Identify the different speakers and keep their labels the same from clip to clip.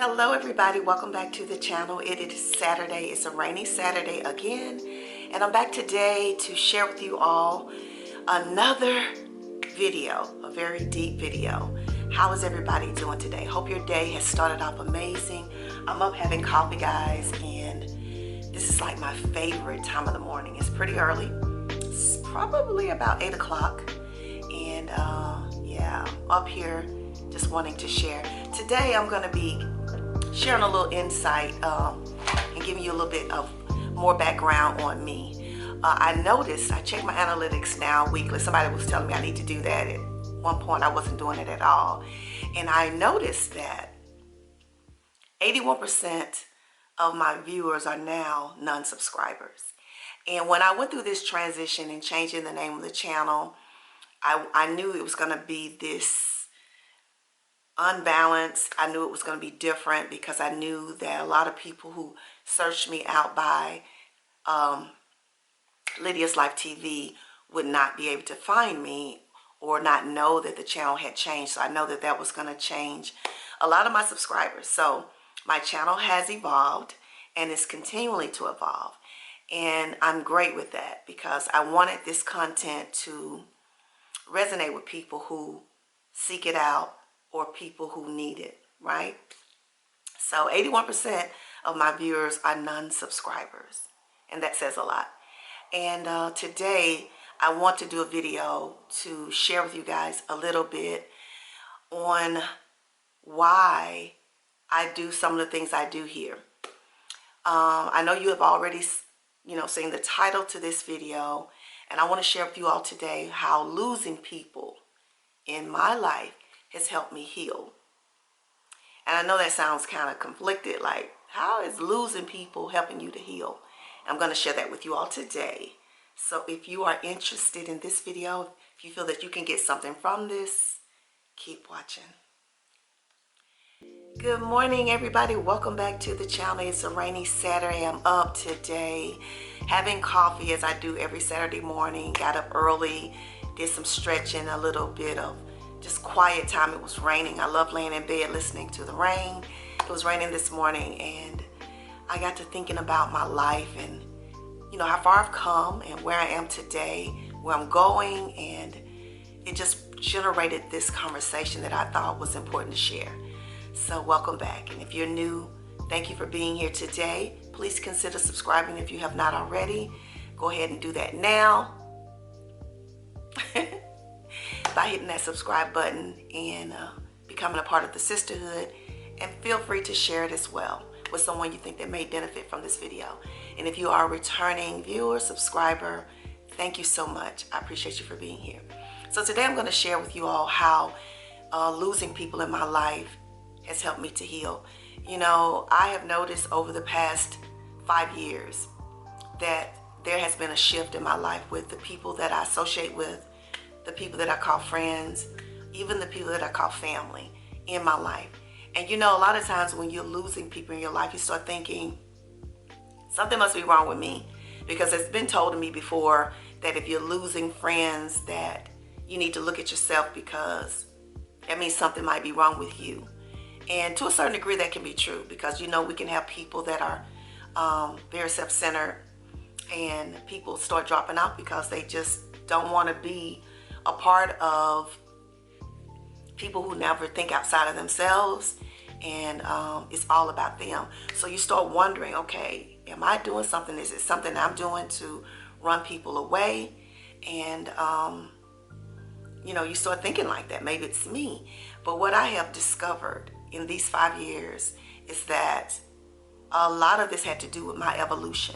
Speaker 1: Hello everybody, welcome back to the channel. It is Saturday. It's a rainy Saturday again, and I'm back today to share with you all another video, a very deep video. How is everybody doing today? Hope your day has started off amazing. I'm up having coffee, guys, and this is like my favorite time of the morning. It's pretty early. It's probably about 8 o'clock, and yeah, I'm up here just wanting to share. Today I'm going to be sharing a little insight and giving you a little bit of more background on me. I noticed, I check my analytics now weekly. Somebody was telling me I need to do that. At one point I wasn't doing it at all. And I noticed that 81% of my viewers are now non-subscribers. And when I went through this transition and changing the name of the channel, I knew it was going to be this unbalanced. I knew it was going to be different because I knew that a lot of people who searched me out by Lydia's Life TV would not be able to find me or not know that the channel had changed. So I know that that was going to change a lot of my subscribers. So my channel has evolved and is continually to evolve. And I'm great with that because I wanted this content to resonate with people who seek it out or people who need it, right? So 81% of my viewers are non-subscribers, and that says a lot. And today I want to do a video to share with you guys a little bit on why I do some of the things I do here. I know you have already, seen the title to this video, and I want to share with you all today how losing people in my life has helped me heal. And I know that sounds kind of conflicted, like how is losing people helping you to heal? I'm going to share that with you all today. So if you are interested in this video, if you feel that you can get something from this, keep watching. Good morning everybody, welcome back to the channel. It's a rainy Saturday. I'm up today having coffee as I do every Saturday morning. Got up early, did some stretching, a little bit of just quiet time. It was raining. I love laying in bed listening to the rain. It was raining this morning, and I got to thinking about my life and how far I've come and where I am today, where I'm going, and it just generated this conversation that I thought was important to share. So welcome back, and if you're new, thank you for being here today. Please consider subscribing if you have not already. Go ahead and do that now by hitting that subscribe button and becoming a part of the sisterhood, and feel free to share it as well with someone you think that may benefit from this video. And if you are a returning viewer, subscriber, thank you so much. I appreciate you for being here. So today I'm going to share with you all how losing people in my life has helped me to heal. I have noticed over the past 5 years that there has been a shift in my life with the people that I associate with, the people that I call friends, even the people that I call family in my life. And a lot of times when you're losing people in your life, you start thinking something must be wrong with me, because it's been told to me before that if you're losing friends that you need to look at yourself, because that means something might be wrong with you. And to a certain degree that can be true, because we can have people that are very self-centered, and people start dropping out because they just don't want to be a part of people who never think outside of themselves, and it's all about them. So you start wondering, okay, am I doing something? Is it something I'm doing to run people away? And you start thinking like that, maybe it's me. But what I have discovered in these 5 years is that a lot of this had to do with my evolution.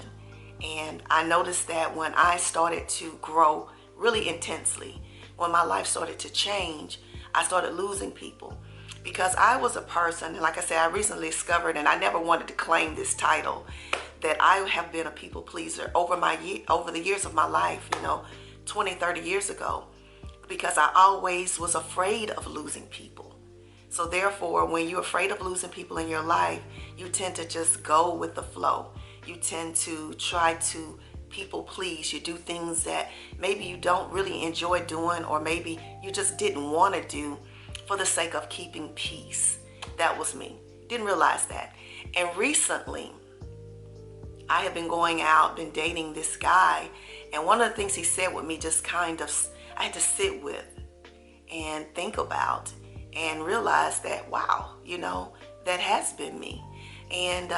Speaker 1: And I noticed that when I started to grow really intensely, when my life started to change, I started losing people, because I was a person, and like I said, I recently discovered, and I never wanted to claim this title, that I have been a people pleaser over the years of my life, 20, 30 years ago, because I always was afraid of losing people. So therefore, when you're afraid of losing people in your life, you tend to just go with the flow. You tend to try to people please. You do things that maybe you don't really enjoy doing, or maybe you just didn't want to do for the sake of keeping peace. That was me. Didn't realize that. And recently, I have been going out, been dating this guy, and one of the things he said with me just kind of, I had to sit with and think about and realize that, wow, that has been me. And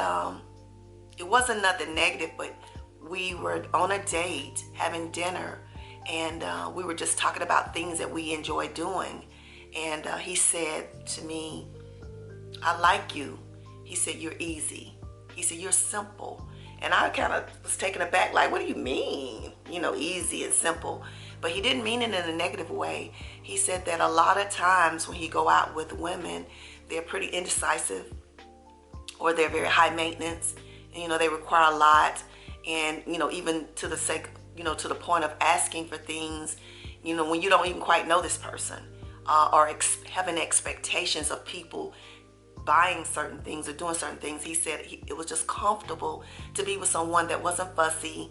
Speaker 1: it wasn't nothing negative, but we were on a date, having dinner, and we were just talking about things that we enjoy doing. And he said to me, I like you. He said, you're easy. He said, you're simple. And I kind of was taken aback, like, what do you mean? Easy and simple. But he didn't mean it in a negative way. He said that a lot of times when he go out with women, they're pretty indecisive, or they're very high maintenance. And, they require a lot. And, even to the sake, to the point of asking for things, when you don't even quite know this person, or having expectations of people buying certain things or doing certain things. He said it was just comfortable to be with someone that wasn't fussy,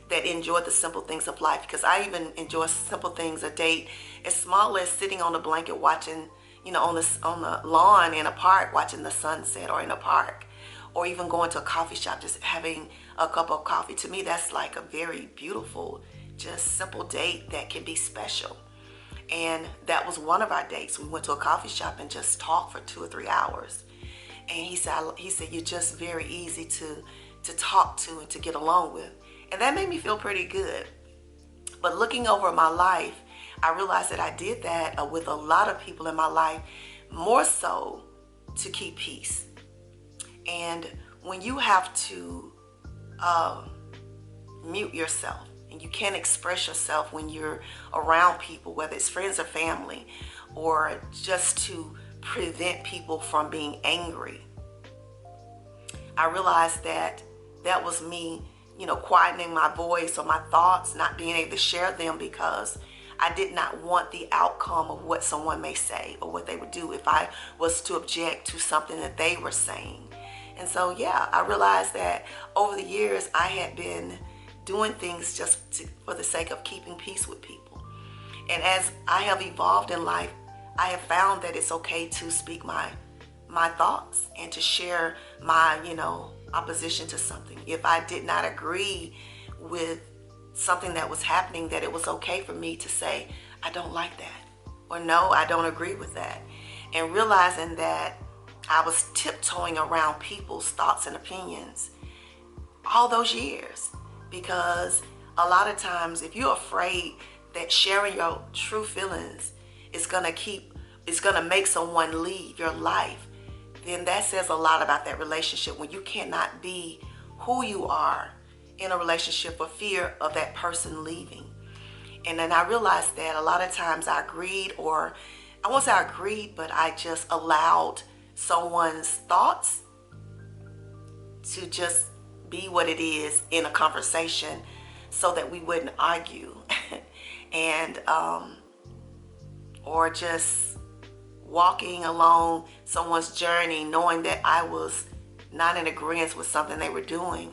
Speaker 1: that enjoyed the simple things of life. Because I even enjoy simple things, a date as small as sitting on a blanket watching, on the lawn in a park watching the sunset, or in a park, or even going to a coffee shop, just having a cup of coffee. To me, that's like a very beautiful, just simple date that can be special. And that was one of our dates. We went to a coffee shop and just talked for 2 or 3 hours. And he said, you're just very easy to talk to and to get along with. And that made me feel pretty good. But looking over my life, I realized that I did that with a lot of people in my life, more so to keep peace. And when you have to mute yourself, and you can't express yourself when you're around people, whether it's friends or family, or just to prevent people from being angry, I realized that was me, quietening my voice or my thoughts, not being able to share them, because I did not want the outcome of what someone may say or what they would do if I was to object to something that they were saying. And so, yeah, I realized that over the years I had been doing things just for the sake of keeping peace with people. And as I have evolved in life, I have found that it's okay to speak my thoughts and to share my, opposition to something. If I did not agree with something that was happening, that it was okay for me to say, I don't like that, or no, I don't agree with that. And realizing that I was tiptoeing around people's thoughts and opinions all those years. Because a lot of times, if you're afraid that sharing your true feelings is going to make someone leave your life, then that says a lot about that relationship, when you cannot be who you are in a relationship for fear of that person leaving. And then I realized that a lot of times I agreed, or I won't say I agreed, but I just allowed someone's thoughts to just be what it is in a conversation, so that we wouldn't argue and or just walking along someone's journey knowing that I was not in agreement with something they were doing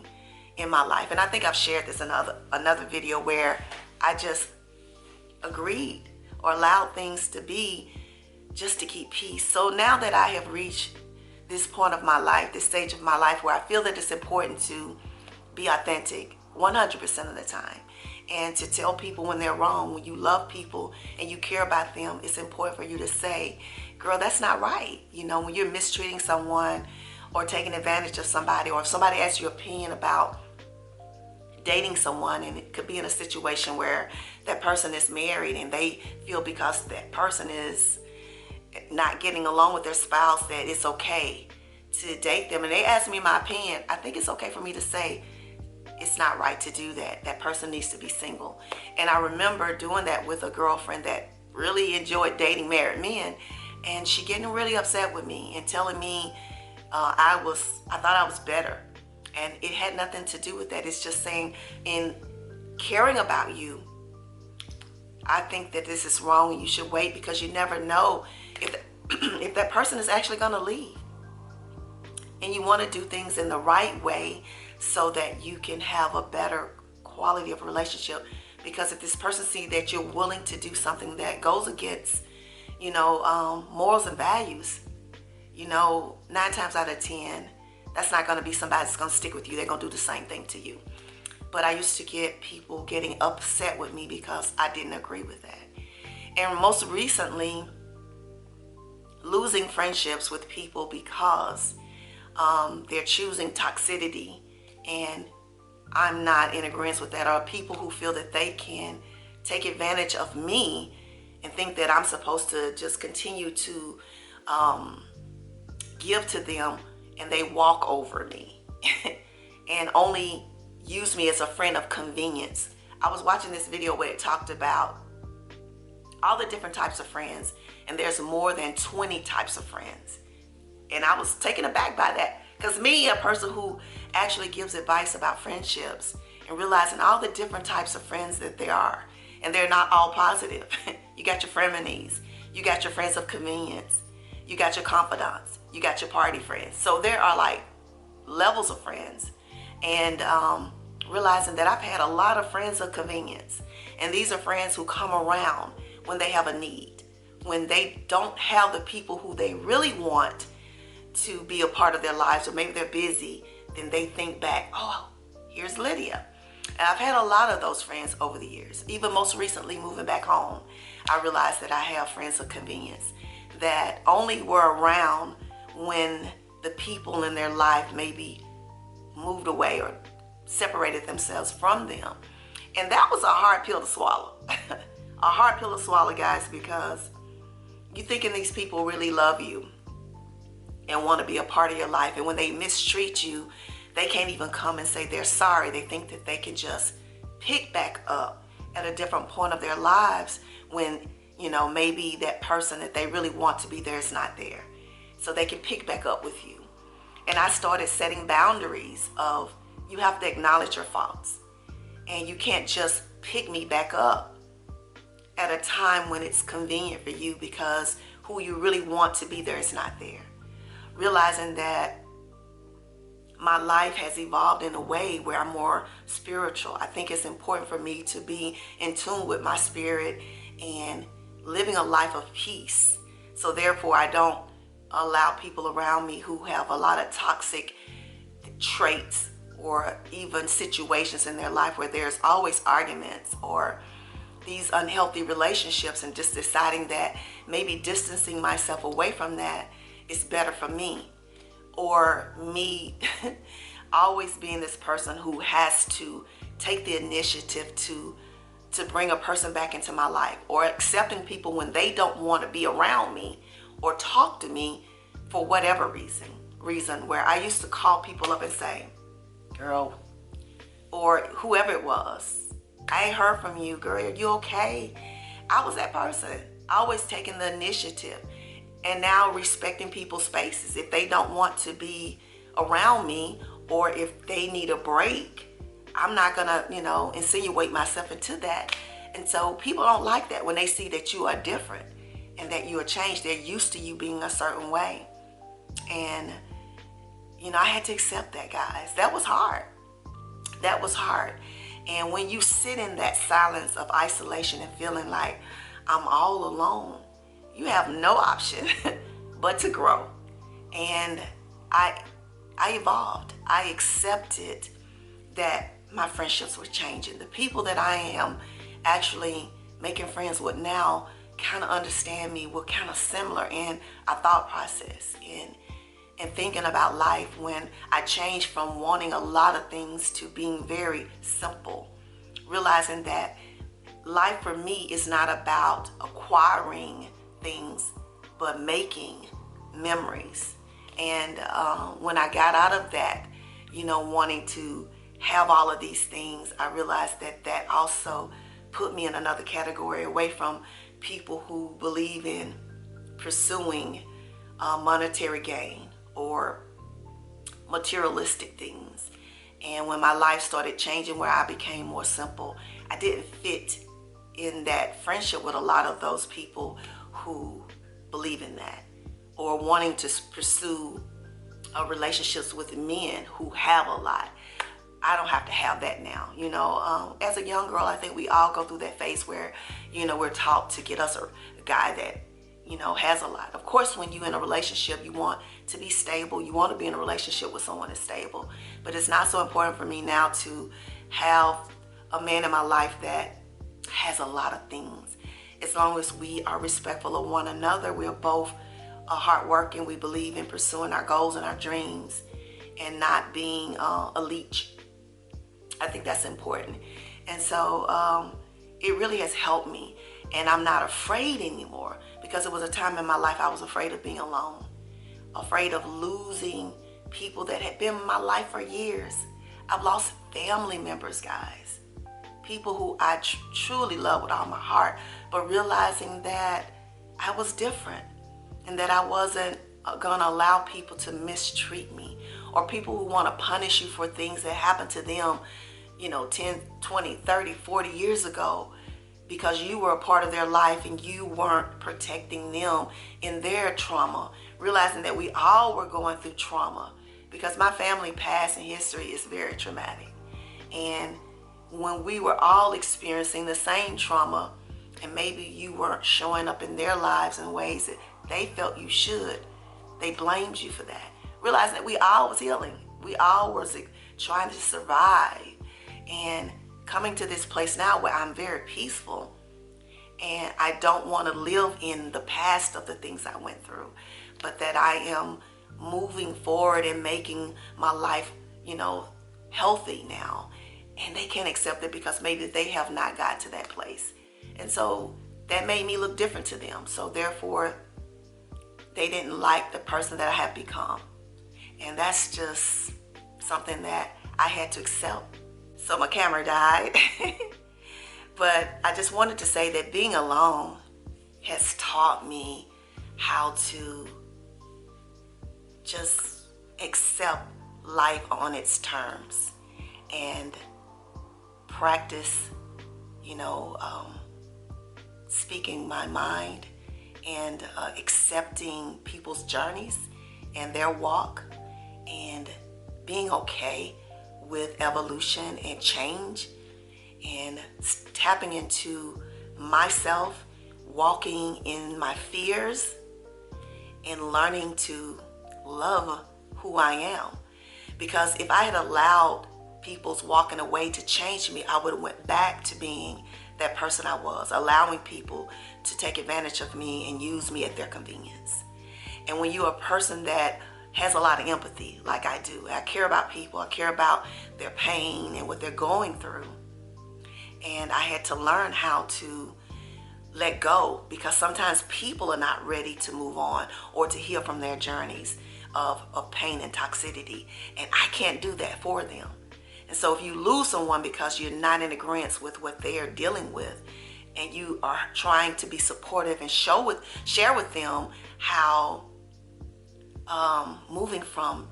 Speaker 1: in my life. And I think I've shared this in another video, where I just agreed or allowed things to be just to keep peace. So now that I have reached this point of my life, this stage of my life, where I feel that it's important to be authentic 100% of the time, and to tell people when they're wrong. When you love people and you care about them, it's important for you to say, girl, that's not right. When you're mistreating someone or taking advantage of somebody, or if somebody asks your opinion about dating someone, and it could be in a situation where that person is married and they feel because that person is not getting along with their spouse that it's okay to date them, and they ask me my opinion, I think it's okay for me to say it's not right to do that. That person needs to be single. And I remember doing that with a girlfriend that really enjoyed dating married men, and she getting really upset with me and telling me I thought I was better, and it had nothing to do with that. It's just saying, in caring about you, I think that this is wrong and you should wait, because you never know if that person is actually going to leave. And you want to do things in the right way so that you can have a better quality of relationship. Because if this person sees that you're willing to do something that goes against, morals and values, 9 times out of 10, that's not going to be somebody that's going to stick with you. They're going to do the same thing to you. But I used to get people getting upset with me because I didn't agree with that. And most recently, losing friendships with people because they're choosing toxicity, and I'm not in agreement with that, or people who feel that they can take advantage of me and think that I'm supposed to just continue to give to them, and they walk over me and only use me as a friend of convenience. I was watching this video where it talked about all the different types of friends, and there's more than 20 types of friends. And I was taken aback by that, because me, a person who actually gives advice about friendships, and realizing all the different types of friends that there are, and they're not all positive. You got your frenemies, you got your friends of convenience, you got your confidants, you got your party friends. So there are like levels of friends. And realizing that I've had a lot of friends of convenience, and these are friends who come around when they have a need, when they don't have the people who they really want to be a part of their lives, or maybe they're busy, then they think back, oh, here's Lydia. And I've had a lot of those friends over the years. Even most recently, moving back home, I realized that I have friends of convenience that only were around when the people in their life maybe moved away or separated themselves from them. And that was a hard pill to swallow. A hard pill to swallow, guys, because you're thinking these people really love you and want to be a part of your life, and when they mistreat you, they can't even come and say they're sorry. They think that they can just pick back up at a different point of their lives when, maybe that person that they really want to be there is not there. So they can pick back up with you. And I started setting boundaries of, you have to acknowledge your faults, and you can't just pick me back up at a time when it's convenient for you, because who you really want to be there is not there. Realizing that my life has evolved in a way where I'm more spiritual. I think it's important for me to be in tune with my spirit and living a life of peace. So therefore, I don't allow people around me who have a lot of toxic traits, or even situations in their life where there's always arguments or these unhealthy relationships, and just deciding that maybe distancing myself away from that is better for me. Or me always being this person who has to take the initiative to bring a person back into my life, or accepting people when they don't want to be around me or talk to me for whatever reason, where I used to call people up and say, girl, or whoever it was, I ain't heard from you, girl, are you okay? I was that person, always taking the initiative. And now respecting people's spaces. If they don't want to be around me, or if they need a break, I'm not gonna, insinuate myself into that. And so people don't like that when they see that you are different and that you are changed. They're used to you being a certain way. And, I had to accept that, guys. That was hard. That was hard. And when you sit in that silence of isolation and feeling like I'm all alone, you have no option but to grow. And I evolved. I accepted that my friendships were changing. The people that I am actually making friends with now kind of understand me. We're kind of similar in our thought process and thinking about life, when I changed from wanting a lot of things to being very simple. Realizing that life for me is not about acquiring things, but making memories. And when I got out of that, wanting to have all of these things, I realized that also put me in another category, away from people who believe in pursuing monetary gain or materialistic things. And when my life started changing, where I became more simple, I didn't fit in that friendship with a lot of those people who believe in that, or wanting to pursue relationships with men who have a lot. I don't have to have that now. As a young girl, I think we all go through that phase where, we're taught to get us a guy that, has a lot. Of course, when you're in a relationship, you want to be stable. You want to be in a relationship with someone that's stable. But it's not so important for me now to have a man in my life that has a lot of things. As long as we are respectful of one another, we're both hardworking. We believe in pursuing our goals and our dreams and not being a leech. I think that's important. And so it really has helped me. And I'm not afraid anymore, because it was a time in my life I was afraid of being alone, afraid of losing people that had been in my life for years. I've lost family members, guys, people who I truly love with all my heart, but realizing that I was different and that I wasn't gonna allow people to mistreat me, or people who want to punish you for things that happened to them 10, 20, 30, 40 years ago, because you were a part of their life and you weren't protecting them in their trauma. Realizing that we all were going through trauma, because my family past and history is very traumatic. And when we were all experiencing the same trauma, and maybe you weren't showing up in their lives in ways that they felt you should, they blamed you for that. Realizing that we all was healing. We all was trying to survive. And coming to this place now where I'm very peaceful, and I don't want to live in the past of the things I went through, but that I am moving forward and making my life, healthy now. And they can't accept it because maybe they have not got to that place. And so that made me look different to them. So therefore, they didn't like the person that I have become. And that's just something that I had to accept. So my camera died. But I just wanted to say that being alone has taught me how to just accept life on its terms and practice, speaking my mind and accepting people's journeys and their walk, and being okay with evolution and change, and tapping into myself, walking in my fears, and learning to love who I am. Because if I had allowed people's walking away to change me, I would have went back to being that person I was, allowing people to take advantage of me and use me at their convenience. And when you're a person that has a lot of empathy, like I do, I care about people, I care about their pain and what they're going through. And I had to learn how to let go, because sometimes people are not ready to move on or to heal from their journeys of pain and toxicity. And I can't do that for them. And so if you lose someone because you're not in agreement with what they are dealing with, and you are trying to be supportive and share with them how moving from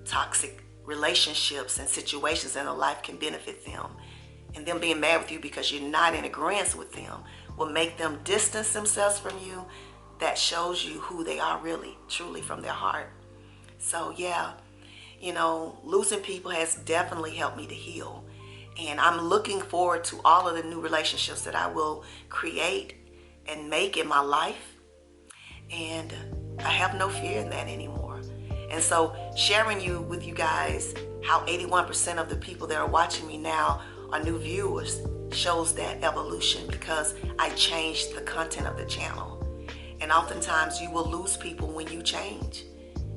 Speaker 1: toxic relationships and situations in their life can benefit them, and them being mad with you because you're not in agreement with them will make them distance themselves from you, that shows you who they are really, truly from their heart. So yeah, losing people has definitely helped me to heal. And I'm looking forward to all of the new relationships that I will create and make in my life. And I have no fear in that anymore. And so sharing with you guys how 81% of the people that are watching me now are new viewers shows that evolution, because I changed the content of the channel. And oftentimes you will lose people when you change.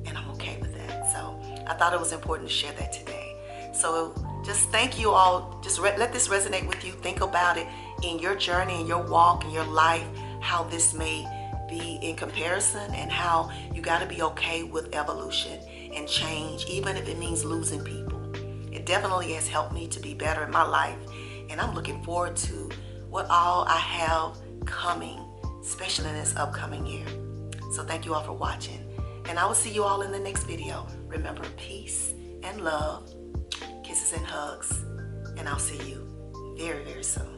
Speaker 1: And I'm okay with that. So I thought it was important to share that today. So just thank you all. Just let this resonate with you. Think about it in your journey, in your walk, in your life, how this may be in comparison, and how you got to be okay with evolution and change, even if it means losing people. It definitely has helped me to be better in my life. And I'm looking forward to what all I have coming, especially in this upcoming year. So thank you all for watching. And I will see you all in the next video. Remember, peace and love, kisses and hugs. And I'll see you very, very soon.